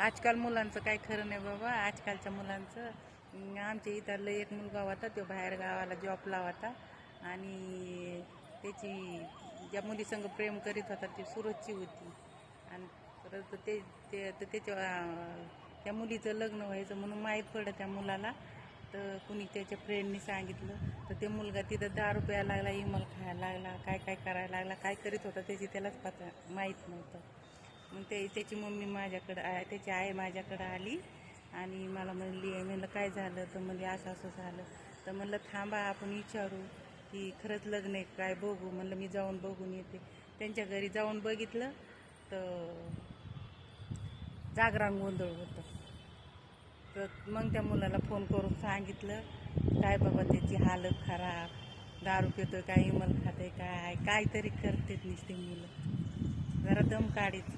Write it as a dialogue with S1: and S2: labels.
S1: आजकाल मुलांचं काय खरं नाही बाबा. आजकालच्या मुलांचं आमच्या इथला एक मुलगा होता, तो बाहेर गावाला जॉबला होता आणि त्याची ज्या मुलीसंग प्रेम करीत होता ती सुरतची होती आणि परत त्या मुलीचं लग्न व्हायचं म्हणून माहीत पडलं त्या मुलाला. तर कुणी त्याच्या फ्रेंडनी सांगितलं तर ते मुलगा तिथं दारू प्यायला लागला, इमल खायला लागला, काय काय करायला लागला, काय करीत होता त्याची त्यालाच माहीत नव्हतं. मग त्याची मम्मी माझ्याकडं त्याची आई माझ्याकडं आली आणि मला म्हणलं काय झालं, तर म्हणली असं असं झालं. तर म्हणलं थांबा आपण विचारू की खरंच लग्न आहे काय, बघू. म्हणलं मी जाऊन बघून येते. त्यांच्या घरी जाऊन बघितलं तर जागरण गोंधळ होतं. तर मग त्या मुलाला फोन करून सांगितलं काय बाबा त्याची हालत खराब, दारू पितोय काय, इमल खाते काय, काहीतरी करतेत नुसते मुलं. जरा दम काढीत